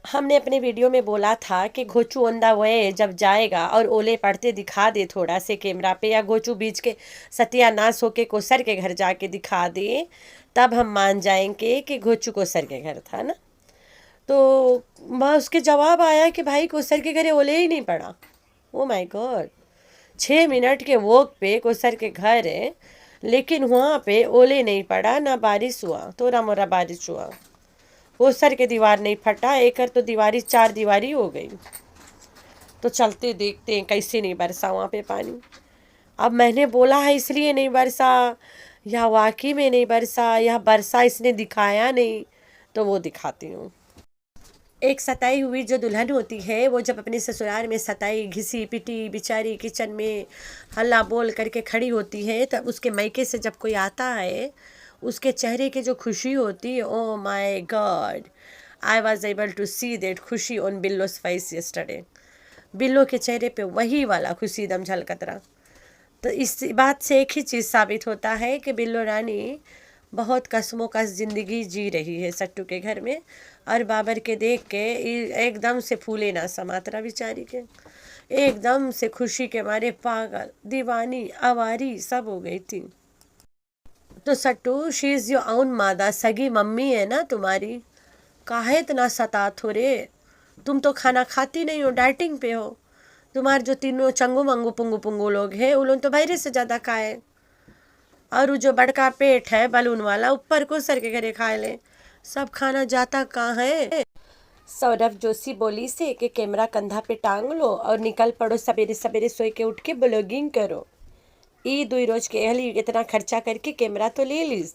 हमने अपने वीडियो में बोला था कि घोचू ऑन द वे जब जाएगा और ओले पड़ते दिखा दे थोड़ा से कैमरा पे, या घोचू बीच के सत्यानाश होके कोसर के घर जाके दिखा दे, तब हम मान जाएंगे कि घोचू कोसर के घर था ना। तो वहाँ उसके जवाब आया कि भाई कोसर के घरे ओले ही नहीं पड़ा। ओ माय गॉड, 6 मिनट के वॉक पे कोसर के घर है, लेकिन वहाँ पे ओले नहीं पड़ा, ना बारिश हुआ, थोड़ा मोरा बारिश हुआ। कोसर के दीवार नहीं फटा, एकर तो दीवारी 4 दीवारी हो गई। तो चलते देखते हैं कैसे नहीं बरसा वहाँ पे पानी। अब मैंने बोला है इसलिए नहीं बरसा, या वाकई में नहीं बरसा, या बरसा इसने दिखाया नहीं, तो वो दिखाती हूँ। एक सताई हुई जो दुल्हन होती है, वो जब अपने ससुराल में सताई घिसी पिटी बेचारी किचन में हल्ला बोल करके खड़ी होती है, तब उसके मायके से जब कोई आता है, उसके चेहरे की जो खुशी होती है, oh my god, I was able to see that खुशी on Billo's face yesterday. Billo के चेहरे पे वही वाला खुशी दम झलकत रहा। तो इस बात से एक ही चीज़ साबित होता है कि बिल्लो रानी बहुत कस्मों का ज़िंदगी जी रही है सट्टू के घर में। और बाबर के देख के एकदम से फूले ना समातरा बेचारी के, एकदम से खुशी के मारे पागल दीवानी आवारी सब हो गई थी। तो sattu, she is your own मादा, सगी मम्मी है ना तुम्हारी, काहे इतना सतात हो रे। तुम तो खाना खाती नहीं हो, डाइटिंग पे हो। तुम्हारे जो तीनों चंगू मंगू पुंगू पुंगू लोग हैं, उन लोग तो बाहर से ज़्यादा खाए, और वो जो बड़का पेट है बलून वाला, ऊपर को सर के घरे खा ले, सब खाना जाता कहाँ है। सौरभ जोशी बोली से कि कैमरा कंधा पे टांग लो और निकल पड़ो, सवेरे सवेरे सोए के उठ के ब्लॉगिंग करो। ई 2 रोज के हली इतना खर्चा करके कैमरा तो ले लीज,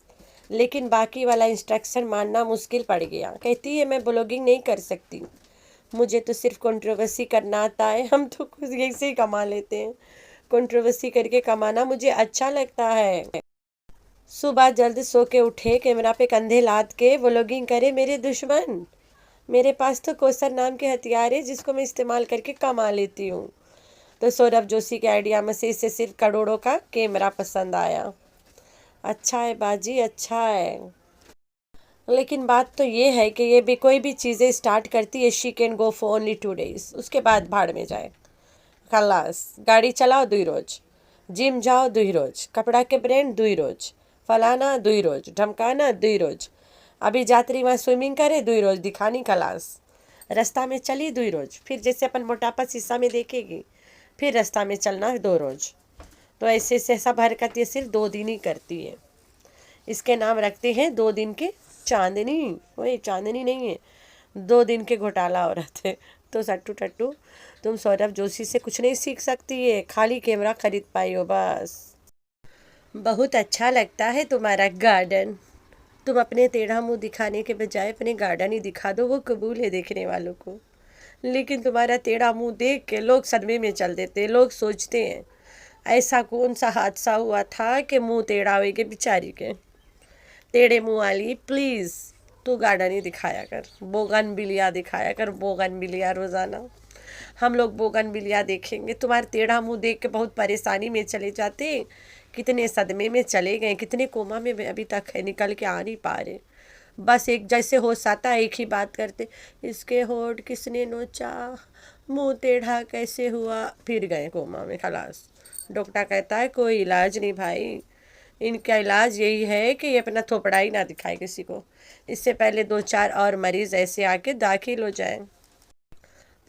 लेकिन बाकी वाला इंस्ट्रक्शन मानना मुश्किल पड़ गया। कहती है मैं ब्लॉगिंग नहीं कर सकती, मुझे तो सिर्फ कंट्रोवर्सी करना आता है, हम तो खुद ऐसे ही कमा लेते हैं, कंट्रोवर्सी करके कमाना मुझे अच्छा लगता है। सुबह जल्द सो के उठे, कैमरा पे कंधे लाद के व्लॉगिंग करे मेरे दुश्मन। मेरे पास तो कोसर नाम के हथियार है जिसको मैं इस्तेमाल करके कमा लेती हूँ। तो सौरभ जोशी के आइडिया में से इसे सिर्फ करोड़ों का कैमरा पसंद आया। अच्छा है बाजी, अच्छा है, लेकिन बात तो ये है कि ये भी कोई भी चीज़ें स्टार्ट करती है, she can go for only 2 days, उसके बाद भाड़ में जाए खलास। गाड़ी चलाओ 2 रोज, जिम जाओ 2 रोज, कपड़ा के ब्रांड 2 रोज, फलाना 2 रोज, ढमकाना 2 रोज, अभी जात्री वहाँ स्विमिंग करे 2 रोज, दिखानी खलास। रास्ता में चली 2 रोज, फिर जैसे अपन मोटापा शीशा में देखेगी, फिर रास्ता में चलना 2 रोज। तो ऐसे से सब हरकत ये सिर्फ 2 दिन ही करती है। इसके नाम रखते हैं 2 दिन के चांदनी। वही चांदनी नहीं है, 2 दिन के घोटाला औरत है। तो सट्टू टट्टू, तुम सौरभ जोशी से कुछ नहीं सीख सकती है, खाली कैमरा खरीद पाई हो बस। बहुत अच्छा लगता है तुम्हारा गार्डन, तुम अपने टेढ़ा मुंह दिखाने के बजाय अपने गार्डन ही दिखा दो, वो कबूल है देखने वालों को। लेकिन तुम्हारा टेढ़ा मुंह देख के लोग सदमे में चल देते हैं, लोग सोचते हैं ऐसा कौन सा हादसा हुआ था कि मुंह टेढ़ा हुए के बेचारी के। टेढ़े मुंह वाली, प्लीज़ तू गार्डन ही दिखाया कर, बोगन बिलिया दिखाया कर, बोगन बिलिया रोज़ाना। हम लोग बोगन बिलिया देखेंगे, तुम्हारे टेढ़ा मुंह देख के बहुत परेशानी में चले जाते, कितने सदमे में चले गए, कितने कोमा में अभी तक है, निकल के आ नहीं पा रहे। बस एक जैसे होश आता है एक ही बात करते, इसके होठ किसने नोचा, मुंह टेढ़ा कैसे हुआ, फिर गए कोमा में खलास। डॉक्टर कहता है कोई इलाज नहीं भाई, इनका इलाज यही है कि ये अपना थोपड़ा ही ना दिखाए किसी को, इससे पहले 2-4 और मरीज ऐसे आके दाखिल हो जाए।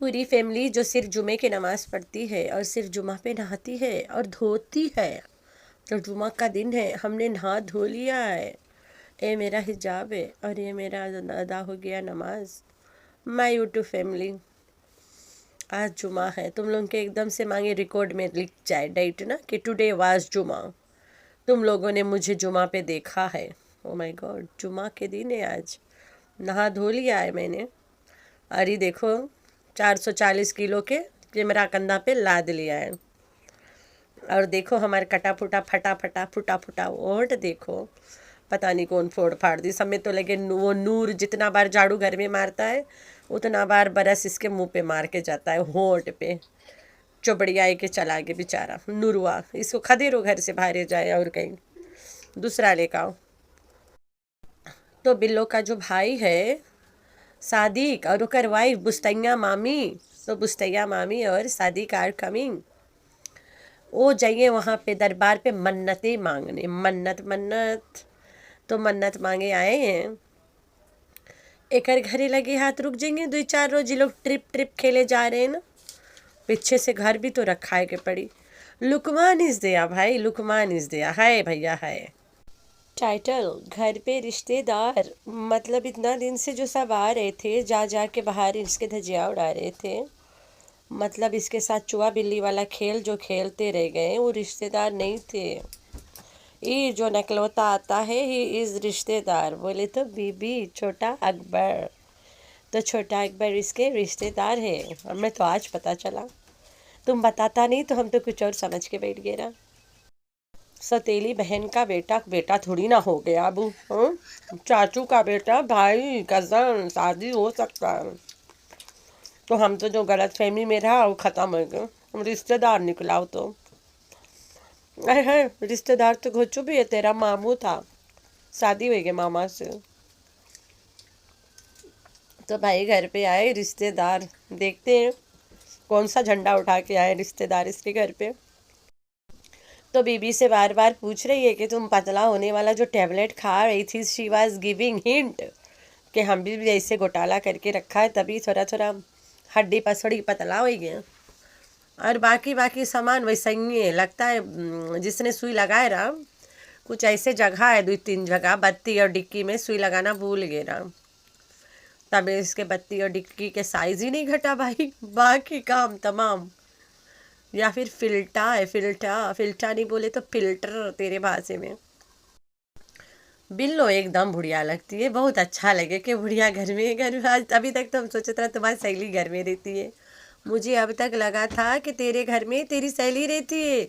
पूरी फैमिली जो सिर्फ जुमे की नमाज़ पढ़ती है और सिर्फ जुमा पे नहाती है और धोती है, तो जुमा का दिन है, हमने नहा धो लिया है, ये मेरा हिजाब है और ये मेरा अदा हो गया नमाज। माय यूट्यूब फैमिली, आज जुमा है, तुम लोग के एकदम से मांगे रिकॉर्ड में लिख जाए डेट ना कि टुडे वाज जुमा, तुम लोगों ने मुझे जुमा पे देखा है। ओ माय गॉड, जुमा के दिन है आज, नहा धो लिया है मैंने। अरे देखो 440 किलो के कैमरा कंधा पे लाद लिया है, और देखो हमारे कटा फुटा फटा फटा फुटा फुटा ओट देखो, पता नहीं कौन फोड़ फाड़ दी। सब में तो लगे वो नूर जितना बार झाड़ू घर में मारता है उतना बार बरस इसके मुंह पे मार के जाता है, होंठ पे चोबड़िया के चला गया बेचारा नूरवा, इसको खदेरो घर से बाहर जाए और कहीं दूसरा लेकर आओ। तो बिल्लो का जो भाई है सादिक और ओकर वाइफ बुस्तैया मामी। तो बुस्तैया मामी और सादिक आर कमिंग। वो जाइए वहाँ पे दरबार पे मन्नतें मांगने, मन्नत मन्नत। तो मन्नत मांगे आए हैं। एकर घरे लगे हाथ रुक जाएंगे 2-4 रोज। ये लोग ट्रिप ट्रिप खेले जा रहे हैं ना, पीछे से घर भी तो रखा है के पड़ी। लुकमान इज दिया भाई, लुकमान इज दिया है भैया है। टाइटल घर पे रिश्तेदार, मतलब इतना दिन से जो सब आ रहे थे, जा जा के बाहर इसके धजिया उड़ा रहे थे। मतलब इसके साथ चूहा बिल्ली वाला खेल जो खेलते रह गए, वो रिश्तेदार नहीं थे। ये जो नकलौता आता है ही इज रिश्तेदार। बोले तो बीबी छोटा अकबर, तो छोटा अकबर इसके रिश्तेदार है। हमें तो आज पता चला, तुम बताता नहीं तो हम तो कुछ और समझ के बैठ गए ना। सौतेली बहन का बेटा, बेटा थोड़ी ना हो गया अबू, चाचू का बेटा, भाई कजन, शादी हो सकता है। तो हम तो जो गलत फहमी में रहा वो ख़त्म हो गया, हम रिश्तेदार निकला हो। तो अरे है रिश्तेदार तो घोचू भी है, तेरा मामू था, शादी हो गई मामा से। तो भाई घर पे आए रिश्तेदार, देखते हैं कौन सा झंडा उठा के आए रिश्तेदार इसके घर पे। तो बीबी से बार बार पूछ रही है कि तुम पतला होने वाला जो टैबलेट खा रही थी, शी वाज गिविंग हिंट कि हम भी ऐसे घोटाला करके रखा है, तभी थोड़ा थोड़ा हड्डी पसड़ी पतला हो गया। और बाकी बाकी सामान वैसे ही है लगता है। जिसने सुई लगाए रहा, कुछ ऐसे जगह है 2-3 जगह बत्ती और डिक्की में सुई लगाना भूल गए रहा, तब इसके बत्ती और डिक्की के साइज ही नहीं घटा भाई, बाकी काम तमाम। या फिर फिल्टा है, फिल्टा, फिल्टा नहीं बोले तो फिल्टर तेरे भाषे में। बिल्लो एकदम बुढ़िया लगती है, बहुत अच्छा लगे कि बुढ़िया घर में आज। अभी तक तो हम सोचे था तुम्हारी सहेली घर में रहती है, मुझे अब तक लगा था कि तेरे घर में तेरी सहेली रहती है,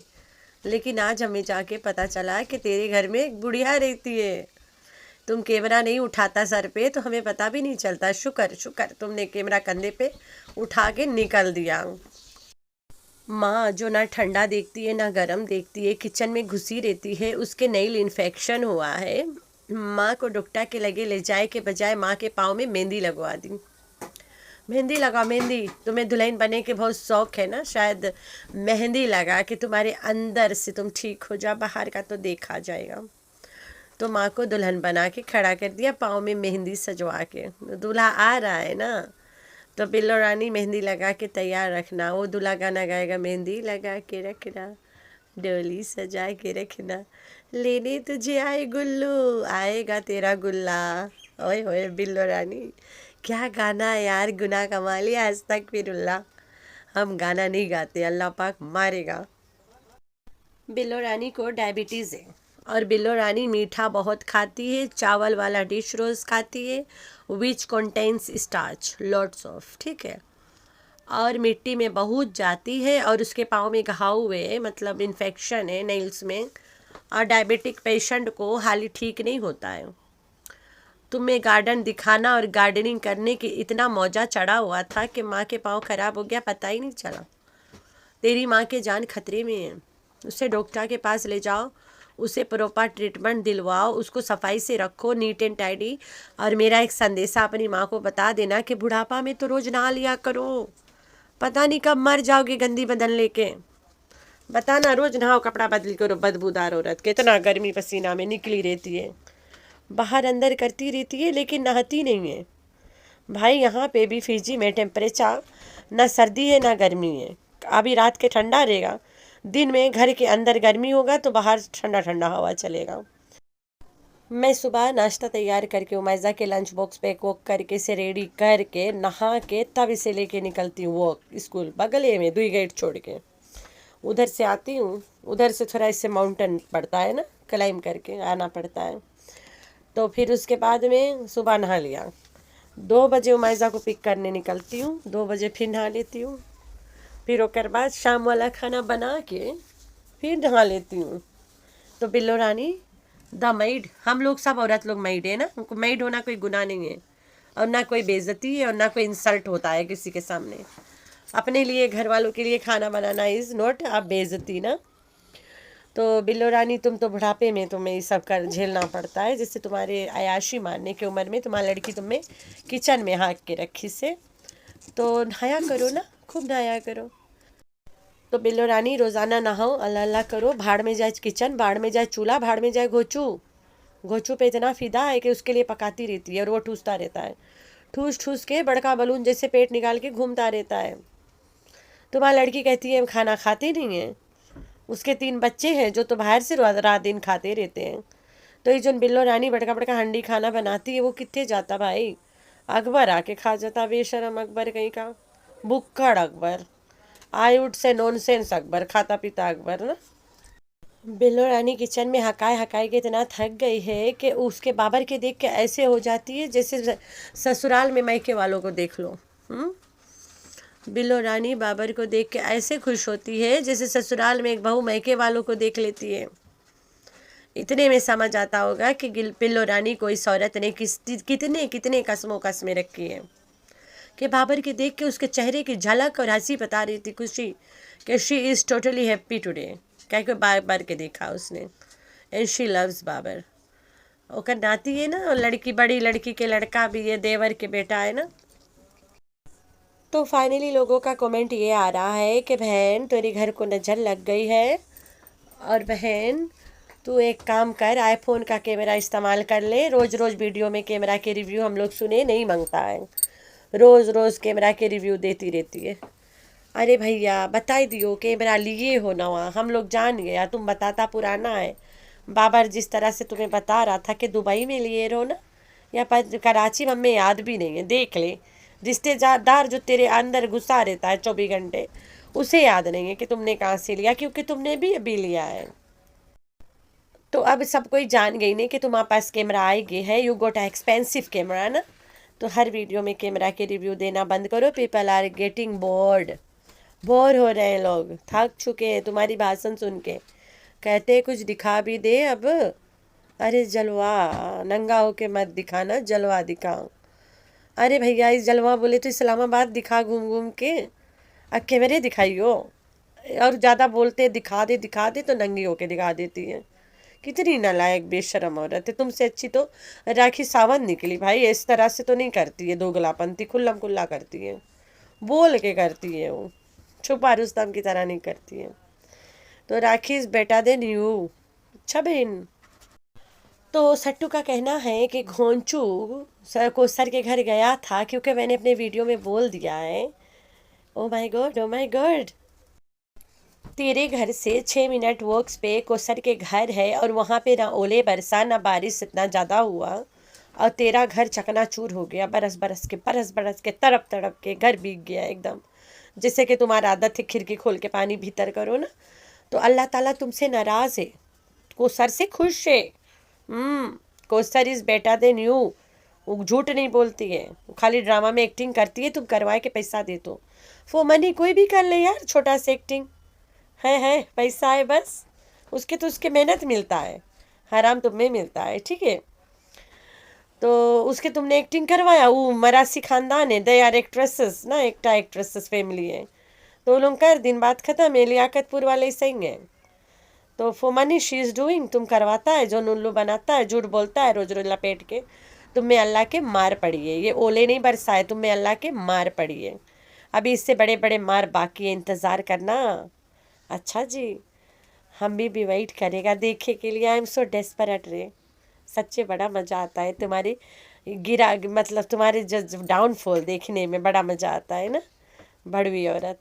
लेकिन आज हमें जाके पता चला कि तेरे घर में एक बुढ़िया रहती है। तुम कैमरा नहीं उठाता सर पे तो हमें पता भी नहीं चलता। शुक्र शुक्र तुमने कैमरा कंधे पे उठा के निकल दिया। माँ जो ना ठंडा देखती है ना गरम देखती है, किचन में घुसी रहती है, उसके नेल इन्फेक्शन हुआ है। माँ को डॉक्टर के लगे ले जाए के बजाय माँ के पाँव में मेहंदी लगवा दी। मेहंदी लगा, मेहंदी तुम्हें दुल्हन बने के बहुत शौक है ना, शायद मेहंदी लगा कि तुम्हारे अंदर से तुम ठीक हो जा, बाहर का तो देखा जाएगा। तो माँ को दुल्हन बना के खड़ा कर दिया, पाँव में मेहंदी सजवा के। दूल्हा आ रहा है ना, तो बिल्लो रानी मेहंदी लगा के तैयार रखना। वो दूल्हा गाना गाएगा, मेहंदी लगा के रखना, डोली सजा के रखना, लेने तुझे आए गुल्लू, आएगा तेरा गुल्ला। ओए होए बिल्लो रानी, क्या गाना है यार, गुनाह कमा लिया आज तक फिरुल्ला। हम गाना नहीं गाते, अल्लाह पाक मारेगा। बिल्लो रानी को डायबिटीज़ है और बिल्लो रानी मीठा बहुत खाती है, चावल वाला डिश रोज़ खाती है, which contains starch lots of, ठीक है। और मिट्टी में बहुत जाती है और उसके पाँव में घाव हुए हैं, मतलब इन्फेक्शन है नेल्स में। और डायबिटिक पेशेंट को हाल ही ठीक नहीं होता है। तुम्हें गार्डन दिखाना और गार्डनिंग करने की इतना मौजा चढ़ा हुआ था कि माँ के पाँव खराब हो गया, पता ही नहीं चला। तेरी माँ के जान खतरे में है, उसे डॉक्टर के पास ले जाओ, उसे प्रॉपर ट्रीटमेंट दिलवाओ, उसको सफाई से रखो, नीट एंड टाइडी। और मेरा एक संदेशा अपनी माँ को बता देना कि बुढ़ापा में तो रोज़ नहा लिया करो, पता नहीं कब मर जाओगे गंदी बदन लेके। बताना रोज़ नहाओ, कपड़ा बदल करो, बदबूदार औरत कितना गर्मी पसीना में निकली रहती है, बाहर अंदर करती रहती है लेकिन नहाती नहीं है। भाई यहाँ पे भी फिजी में टेम्परेचर ना सर्दी है ना गर्मी है। अभी रात के ठंडा रहेगा, दिन में घर के अंदर गर्मी होगा तो बाहर ठंडा ठंडा हवा चलेगा। मैं सुबह नाश्ता तैयार करके उमैज़ा के लंच बॉक्स पैक वॉक करके इसे रेडी करके नहा के तब इसे लेके निकलती हूँ वॉक, स्कूल बगले में 2 गेट छोड़ के। उधर से आती हूँ, उधर से थोड़ा इससे माउंटेन पड़ता है ना, क्लाइम करके आना पड़ता है। तो फिर उसके बाद में सुबह नहा लिया, 2 बजे उमैज़ा को पिक करने निकलती हूँ, 2 बजे फिर नहा लेती हूँ। फिर उसके बाद शाम वाला खाना बना के फिर नहा लेती हूँ। तो बिल्लो रानी द मेड, हम लोग सब औरत लोग मेड है ना, उनको मेड होना कोई गुनाह नहीं है और ना कोई बेइज्जती है और ना कोई इंसल्ट होता है किसी के सामने। अपने लिए घर वालों के लिए खाना बनाना इज़ नॉट अब बेइज्जती ना। तो बिल्लो रानी तुम तो बुढ़ापे में तुम्हें ये सब कर झेलना पड़ता है, जिससे तुम्हारे अयाशी मारने की उम्र में तुम्हारी लड़की तुम्हें किचन में हाँक के रखी से। तो नहाया करो ना, खूब नहाया करो। तो बिल्लो रानी रोज़ाना नहाओ, अल्लाह अल्लाह करो, भाड़ में जाए किचन, भाड़ में जाए चूल्हा, भाड़ में जाए घोचू। घोचू पे इतना फिदा है कि उसके लिए पकाती रहती है और वो ठूसता रहता है, ठूस ठूस के बड़का बलून जैसे पेट निकाल के घूमता रहता है। तुम्हारी लड़की कहती है खाना खाती नहीं है, उसके 3 बच्चे हैं जो तो बाहर से रात दिन खाते रहते हैं। तो ये जो बिल्लो रानी बड़का बड़का हंडी खाना बनाती है वो कितने जाता भाई, अकबर आके खा जाता, बेशरम अकबर कहीं का, बुक्कड़ Akbar, I would say nonsense Akbar, खाता पीता अकबर ना। बिल्लो रानी किचन में हकाए हकाए के इतना थक गई है कि उसके बाबर के देख के ऐसे हो जाती है जैसे ससुराल में मायके वालों को देख लो। बिल्लो रानी बाबर को देख के ऐसे खुश होती है जैसे ससुराल में एक बहू मायके वालों को देख लेती है। इतने में समझ आता होगा कि बिल्लो रानी को इस औरत ने कितने कितने कसमों कसमें रखी है, कि बाबर के देख के उसके चेहरे की झलक और हंसी बता रही थी, खुशी, कि she is totally happy today. क्या को बाबर के देखा उसने, एंड शी लव्स बाबर। ओकर नाती है ना, और लड़की, बड़ी लड़की के लड़का भी है, देवर के बेटा है ना। तो फाइनली लोगों का कमेंट ये आ रहा है कि बहन तेरे घर को नज़र लग गई है, और बहन तू एक काम कर, आईफोन का कैमरा इस्तेमाल कर ले, रोज़ रोज़ वीडियो में कैमरा के रिव्यू हम लोग सुने नहीं मांगता है, रोज़ रोज़ कैमरा के रिव्यू देती रहती है। अरे भैया बताई दियो कैमरा लिए हो ना, वहाँ हम लोग जान गया, तुम बताता पुराना है। बाबर जिस तरह से तुम्हें बता रहा था कि दुबई में लिए रहो ना, या पर कराची में, हमें याद भी नहीं है, देख ले। रिश्तेदार जो तेरे अंदर घुसा रहता है 24 घंटे, उसे याद नहीं है कि तुमने कहाँ से लिया, क्योंकि तुमने भी अभी लिया है। तो अब सब कोई जान गई ने कि तुम्हारे पास कैमरा आएगी है, यू गोट एक्सपेंसिव कैमरा ना। तो हर वीडियो में कैमरा के रिव्यू देना बंद करो, people are getting bored, bore हो रहे हैं लोग, थक चुके हैं तुम्हारी भाषण सुन के, कहते हैं कुछ दिखा भी दे अब। अरे जलवा, नंगा होके मत दिखाना, जलवा दिखाओ। अरे भैया इस जलवा बोले तो इस्लामाबाद दिखा घूम घूम के, अब कैमरे दिखाइयो। और ज़्यादा बोलते दिखा दे तो नंगी होके दिखा देती है। कितनी नालायक बेशरम औरत है, तुमसे अच्छी तो राखी सावंत निकली भाई, इस तरह से तो नहीं करती है, दोगलापंती खुल्लम खुल्ला करती है, बोल के करती है वो, छुपा रुस्तम की तरह नहीं करती है। तो राखी इज बेटर देन यू। अच्छा बहन। तो सट्टू का कहना है कि घोंचू सर को सर के घर गया था, क्योंकि मैंने अपने वीडियो में बोल दिया है। Oh my God, O my God, तेरे घर से 6 मिनट वॉक्स पे कोसर के घर है, और वहाँ पे ना ओले बरसा ना बारिश इतना ज़्यादा हुआ, और तेरा घर चकनाचूर हो गया, बरस बरस के तड़प तड़प के घर भीग गया एकदम, जैसे कि तुम्हारा आदत है खिड़की खोल के पानी भीतर करो ना। तो अल्लाह ताला तुमसे नाराज़ है, कोसर से खुश है। Kausar is better than you. वो झूठ नहीं बोलती है, वो खाली ड्रामा में एक्टिंग करती है, तुम करवाए के पैसा दे दो। फॉर मनी कोई भी कर ले यार, छोटा सा एक्टिंग है, पैसा है बस, उसके तो उसके मेहनत मिलता है, हराम तुम्हें मिलता है, ठीक है। तो उसके तुमने एक्टिंग करवाया, वो मरासी खानदान है, दे आर एक्ट्रेसेस ना, एकटा एक्ट्रेसेस फैमिली है, तो वो लोग कर दिन बात खत्म है, लियाकतपुर वाले सही है। तो for money she is doing, तुम करवाता है, जो नुल्लू बनाता है, झूठ बोलता है रोज रोज लपेट के, तुम में अल्लाह के मार पड़ी है, ये ओले नहीं बरसाए, तुम में अल्लाह के मार पड़ी है। अभी इससे बड़े बड़े मार बाकी है, इंतज़ार करना। अच्छा जी, हम भी वेट करेगा देखे के लिए, आई एम सो डेस्परेट रे, सच्चे बड़ा मज़ा आता है तुम्हारी गिरा, मतलब तुम्हारे जो डाउनफॉल देखने में बड़ा मज़ा आता है ना, बड़वी औरत।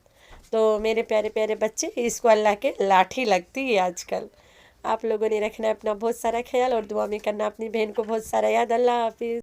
तो मेरे प्यारे प्यारे बच्चे, इसको अल्लाह के लाठी लगती है आजकल। आप लोगों ने रखना है अपना बहुत सारा ख्याल, और दुआ में करना अपनी बहन को बहुत सारा याद। अल्लाह हाफिज़।